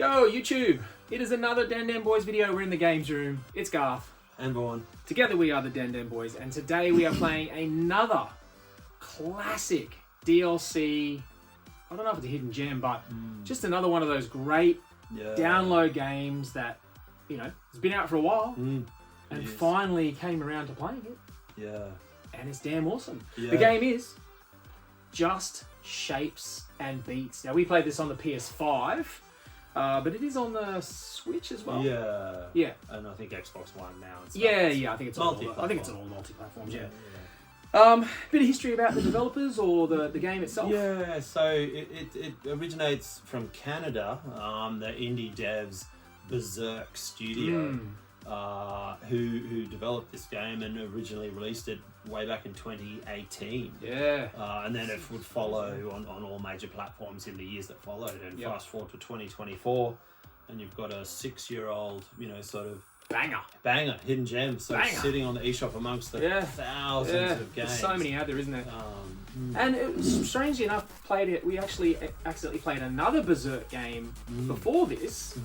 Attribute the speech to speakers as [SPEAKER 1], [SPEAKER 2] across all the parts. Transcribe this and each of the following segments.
[SPEAKER 1] Yo, YouTube! It is another Den Den Boys video. We're in the games room. It's Garth.
[SPEAKER 2] And Vaughn.
[SPEAKER 1] Together we are the Den Den Boys, and today we are playing another classic DLC. I don't know if it's a hidden gem, but just another one of those great download games that, you know, has been out for a while and finally came around to playing it.
[SPEAKER 2] Yeah.
[SPEAKER 1] And it's damn awesome.
[SPEAKER 2] Yeah.
[SPEAKER 1] The game is Just Shapes and Beats. Now, we played this on the PS5, but it is on the Switch as well.
[SPEAKER 2] Yeah.
[SPEAKER 1] Yeah.
[SPEAKER 2] And I think Xbox One now. And stuff.
[SPEAKER 1] Yeah. I think it's all.
[SPEAKER 2] Multi-platform.
[SPEAKER 1] I think it's on all multi-platforms. Yeah.
[SPEAKER 2] Yeah.
[SPEAKER 1] Bit of history about the developers or the game itself.
[SPEAKER 2] Yeah, so it originates from Canada. The indie devs Berserk Studio, who developed this game and originally released it way back in 2018.
[SPEAKER 1] Yeah.
[SPEAKER 2] And then it would follow on all major platforms in the years that followed. And fast forward to 2024, and you've got a 6-year-old, sort of banger, hidden gem, sitting on the eShop amongst the thousands of games.
[SPEAKER 1] There's so many out there, isn't there? And it was, strangely enough, we actually accidentally played another Berserk game before this.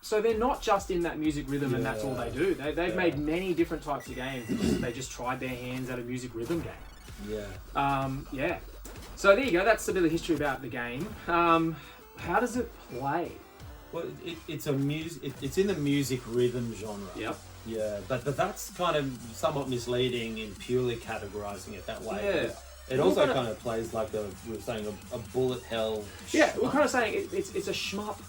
[SPEAKER 1] So they're not just in that music rhythm and that's all they do. They've made many different types of games. They just tried their hands at a music rhythm game.
[SPEAKER 2] Yeah.
[SPEAKER 1] So there you go. That's a bit of history about the game. How does it play?
[SPEAKER 2] Well, it's in the music rhythm genre.
[SPEAKER 1] Yep.
[SPEAKER 2] Yeah, but that's kind of somewhat misleading in purely categorizing it that way.
[SPEAKER 1] Yeah.
[SPEAKER 2] It also kind of plays like we were saying, a bullet hell.
[SPEAKER 1] Yeah, we're kind of saying it's a shmup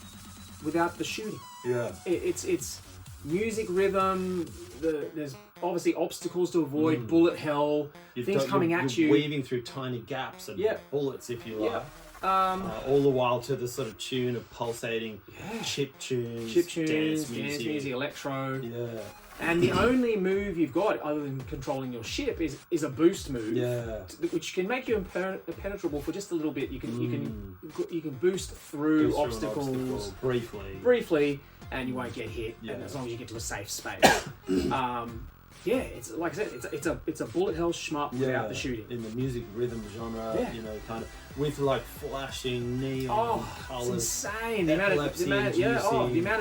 [SPEAKER 1] without the shooting.
[SPEAKER 2] Yeah.
[SPEAKER 1] It's music rhythm. There's obviously obstacles to avoid, bullet hell, things coming at you.
[SPEAKER 2] Weaving through tiny gaps and bullets, if you like.
[SPEAKER 1] Yeah.
[SPEAKER 2] All the while to the sort of tune of pulsating chip tunes, dance music,
[SPEAKER 1] electro.
[SPEAKER 2] Yeah.
[SPEAKER 1] And the only move you've got, other than controlling your ship, is a boost move, which can make you impenetrable for just a little bit. You can boost through obstacles briefly, and you won't get hit. And as long as you get to a safe space. It's like I said, it's a bullet hell shmup without the shooting.
[SPEAKER 2] In the music rhythm genre, kind of with like flashing neon colours.
[SPEAKER 1] It's insane. The amount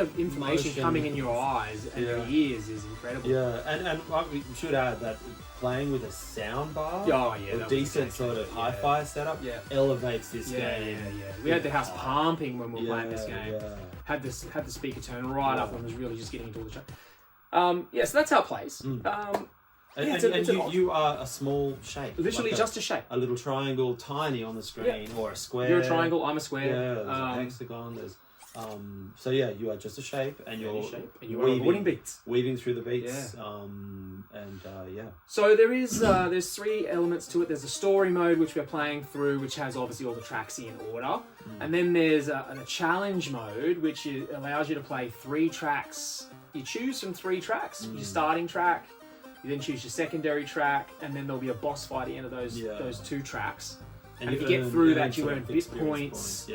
[SPEAKER 1] of information coming in your eyes and your ears is incredible.
[SPEAKER 2] Yeah, and we should add that playing with a sound bar, a decent sort of hi-fi setup, elevates this game.
[SPEAKER 1] We had the house pumping when we were playing this game. Had the speaker turned right up and was really just getting into all the chat. So that's how it plays.
[SPEAKER 2] You are a small shape.
[SPEAKER 1] Literally like just a shape.
[SPEAKER 2] A little triangle, tiny on the screen, or a square.
[SPEAKER 1] You're a triangle, I'm a square.
[SPEAKER 2] Yeah, there's a hexagon, there's... you are just a shape, and you're
[SPEAKER 1] weaving beats.
[SPEAKER 2] Weaving through the beats,
[SPEAKER 1] So there's 3 elements to it. There's a story mode, which we're playing through, which has obviously all the tracks in order. And then there's a challenge mode, which allows you to play 3 tracks. You choose from 3 tracks. Your starting track, you then choose your secondary track, and then there'll be a boss fight at the end of those 2 tracks. And if you get through that, you earn bit points,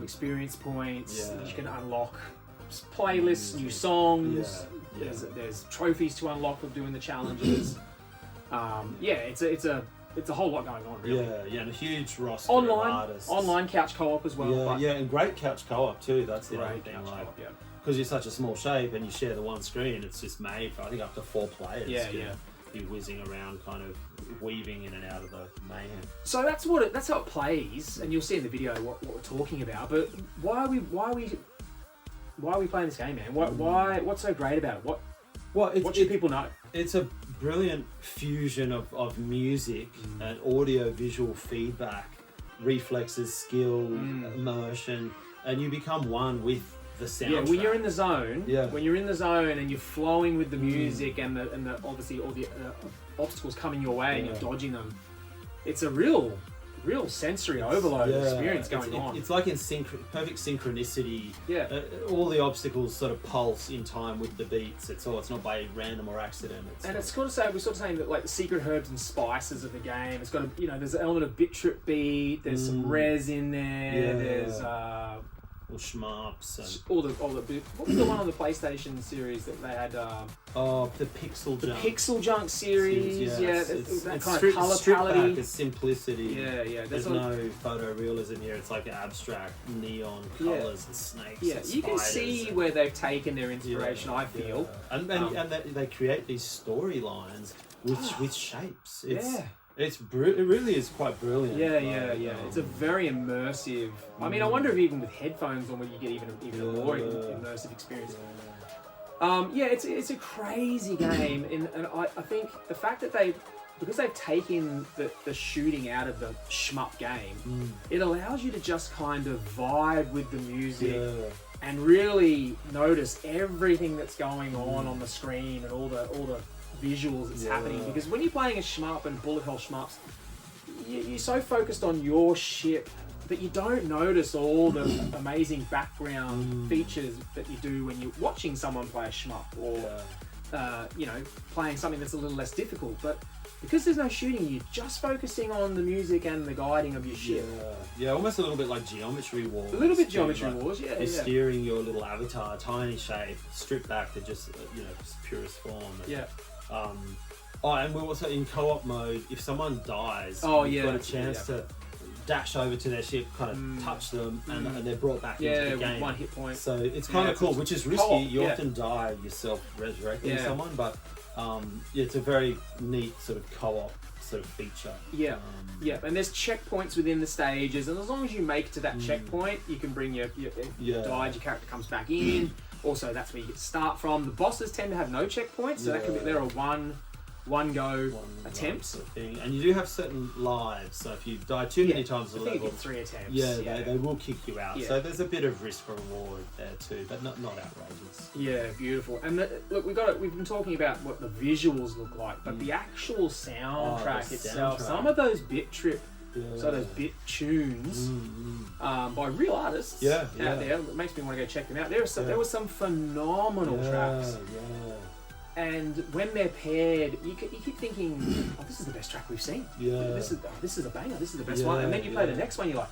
[SPEAKER 1] experience points. You can unlock playlists, new songs. There's trophies to unlock for doing the challenges. It's a whole lot going on, really.
[SPEAKER 2] And a huge roster of artists.
[SPEAKER 1] Online couch co-op as well.
[SPEAKER 2] And great couch co-op too. That's the other thing. Because you're such a small shape and you share the one screen, it's just made for, I think, up to 4 players. Be whizzing around, kind of weaving in and out of the mayhem.
[SPEAKER 1] So that's how it plays, and you'll see in the video what we're talking about. But why are we playing this game, man? What's so great about it? What should people know?
[SPEAKER 2] It's a brilliant fusion of music and audio visual feedback, reflexes, skill, immersion, and you become one with the soundtrack.
[SPEAKER 1] Yeah, when you're in the zone, and you're flowing with the music and the obviously all the obstacles coming your way and you're dodging them, it's a real sensory overload experience going on.
[SPEAKER 2] It's like in perfect synchronicity. All the obstacles sort of pulse in time with the beats. It's not by random or accident.
[SPEAKER 1] We're sort of saying that, like, the secret herbs and spices of the game. It's got there's an element of bit trip beat. There's some res in there. There's
[SPEAKER 2] or shmups and
[SPEAKER 1] all the what was the one on the PlayStation series that they had?
[SPEAKER 2] the Pixel
[SPEAKER 1] The
[SPEAKER 2] Junk.
[SPEAKER 1] Pixel Junk series, that kind of color
[SPEAKER 2] stripped
[SPEAKER 1] palette.
[SPEAKER 2] back, it's simplicity.
[SPEAKER 1] Yeah.
[SPEAKER 2] There's no photorealism here. It's like abstract neon colors and snakes.
[SPEAKER 1] Yeah,
[SPEAKER 2] and
[SPEAKER 1] you can see where they've taken their inspiration. I feel,
[SPEAKER 2] and they create these storylines with shapes. It really is quite brilliant.
[SPEAKER 1] Yeah. It's a very immersive. I mean, I wonder if even with headphones on, where you get even a more immersive experience. It's a crazy game, and I think the fact that because they've taken the shooting out of the shmup game, it allows you to just kind of vibe with the music and really notice everything that's going on the screen and all the visuals that's happening. Because when you're playing a shmup and bullet hell shmups, you're so focused on your ship that you don't notice all the amazing background features that you do when you're watching someone play a shmup or playing something that's a little less difficult. But because there's no shooting, you're just focusing on the music and the guiding of your ship.
[SPEAKER 2] Yeah, almost a little bit like Geometry Wars.
[SPEAKER 1] A little bit Geometry Wars, yeah.
[SPEAKER 2] You're steering your little avatar, tiny shape, stripped back to just purest form. And we're also in co-op mode. If someone dies, you've got a chance to dash over to their ship, kind of touch them, and they're brought back into the game.
[SPEAKER 1] With 1 hit point.
[SPEAKER 2] So it's kind of cool, which is risky.
[SPEAKER 1] Co-op,
[SPEAKER 2] you often die yourself resurrecting someone, but it's a very neat sort of co-op sort of feature.
[SPEAKER 1] And there's checkpoints within the stages, and as long as you make it to that checkpoint, you can bring your died, your character comes back in. Also, that's where you get start from. The bosses tend to have no checkpoints, so that can be there are one go attempts.
[SPEAKER 2] Sort of thing. And you do have certain lives, so if you die too many times a level,
[SPEAKER 1] you get 3 attempts.
[SPEAKER 2] They will kick you out. So there's a bit of risk reward there too, but not outrageous.
[SPEAKER 1] Yeah, beautiful. And look, we've been talking about what the visuals look like, but the actual soundtrack itself, some of those bit trip. So those bit tunes by real artists out there, it makes me want to go check them out. There were some phenomenal tracks. And when they're paired, you keep thinking, oh, this is the best track we've seen. This is a banger, this is the best one. And then you play the next one, you're like,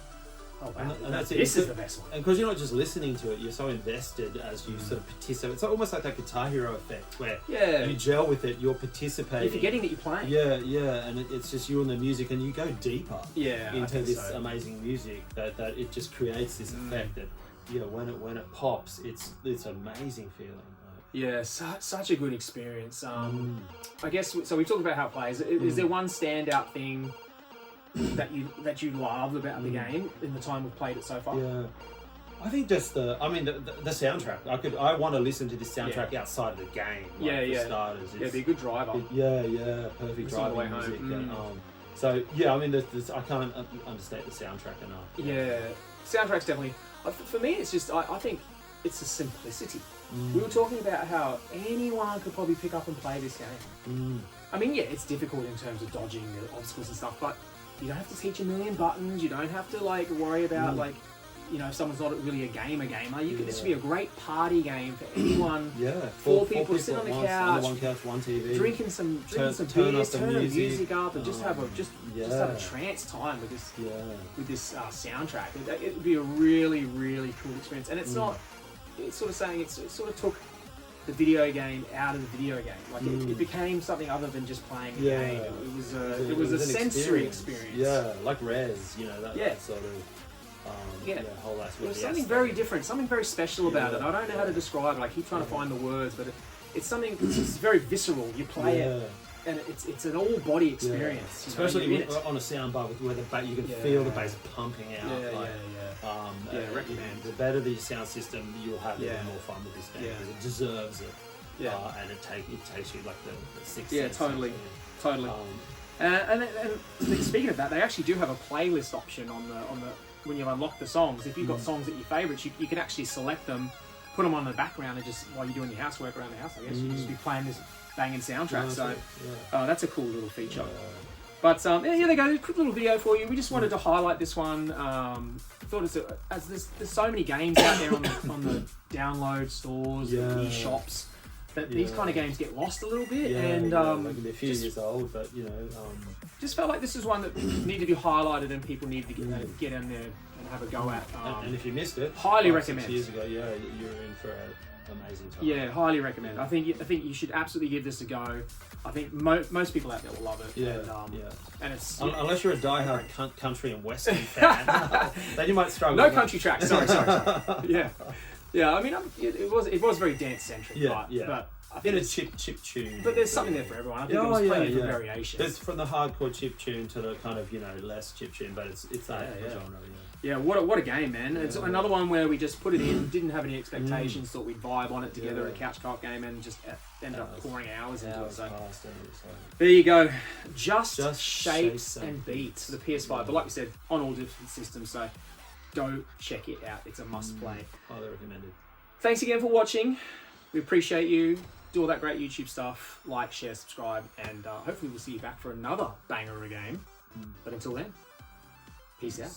[SPEAKER 1] oh wow, this is the best one.
[SPEAKER 2] And because you're not just listening to it, you're so invested as you sort of participate. It's almost like that Guitar Hero effect where you gel with it, you're participating.
[SPEAKER 1] You're forgetting that you're playing.
[SPEAKER 2] And it's just you and the music, and you go deeper into this amazing music that it just creates this effect that when it pops, it's amazing feeling.
[SPEAKER 1] Yeah, such a good experience. I guess so. We've talked about how it plays. Is there one standout thing that you love about the game in the time we've played it so far?
[SPEAKER 2] Yeah, I think just the soundtrack. I want to listen to this soundtrack outside of the game. For starters.
[SPEAKER 1] It'd be a good driver.
[SPEAKER 2] Perfect driving music. I can't understate the soundtrack enough.
[SPEAKER 1] Yeah, soundtrack's definitely. For me, it's just I think it's the simplicity. We were talking about how anyone could probably pick up and play this game. I mean, it's difficult in terms of dodging the obstacles and stuff, but you don't have to teach a million buttons. You don't have to worry about if someone's not really a gamer. This would be a great party game for anyone. Four people sit on the couch,
[SPEAKER 2] one couch, one TV,
[SPEAKER 1] drinking some beers, turn the music up, and just have a trance time with this soundtrack. It would be a really, really cool experience, and it's not. It's sort of saying it sort of took the video game out of the video game. It became something other than just playing a game. It was a sensory experience.
[SPEAKER 2] Yeah, like Rez, that sort of whole aspect.
[SPEAKER 1] There was something very different, something very special about it. I don't know how to describe it. I keep trying to find the words, but it's something. It's very visceral. You play it. And it's an all body experience,
[SPEAKER 2] especially on a soundbar where you can feel the bass pumping out.
[SPEAKER 1] Recommend.
[SPEAKER 2] The better the sound system, you'll have the more fun with this game because it deserves it. And it takes you like the sixth sense.
[SPEAKER 1] Totally. And speaking of that, they actually do have a playlist option on the when you unlock the songs. If you've got songs that your favourites, you can actually select them, put them on the background, and just while you're doing your housework around the house, I guess you can just be playing this banging soundtrack. That's a cool little feature. But there they go. Quick little video for you. We just wanted to highlight this one. Thought there's so many games out there on the download stores, and e-shops. that these kind of games get lost a little bit, and
[SPEAKER 2] like they're a few years old, but
[SPEAKER 1] just felt like this is one that needed to be highlighted and people need to get in there and have a go at.
[SPEAKER 2] And if you missed it,
[SPEAKER 1] highly
[SPEAKER 2] 5-6
[SPEAKER 1] recommend.
[SPEAKER 2] years ago, you're in for an amazing time.
[SPEAKER 1] Yeah, highly recommend. I think you should absolutely give this a go. I think most people out there will love it.
[SPEAKER 2] Yeah,
[SPEAKER 1] and it's
[SPEAKER 2] unless you're a diehard country and western fan, then you might struggle.
[SPEAKER 1] No country tracks. Sorry. Yeah. I mean, it was very dance centric. But I think
[SPEAKER 2] in a chip tune.
[SPEAKER 1] But there's something there for everyone. I think there was plenty of variation.
[SPEAKER 2] There's from the hardcore chip tune to the kind of less chip tune, but it's that genre.
[SPEAKER 1] Yeah, what a game, man. It's another one where we just put it in, didn't have any expectations, thought we'd vibe on it together, a couch co-op game, and just ended up pouring hours into it. So there you go. Just Shapes and Beats for the PS5. But like we said, on all different systems, so go check it out. It's a must play.
[SPEAKER 2] Highly recommended.
[SPEAKER 1] Thanks again for watching. We appreciate you. Do all that great YouTube stuff. Like, share, subscribe, and hopefully we'll see you back for another banger of a game. But until then, peace out.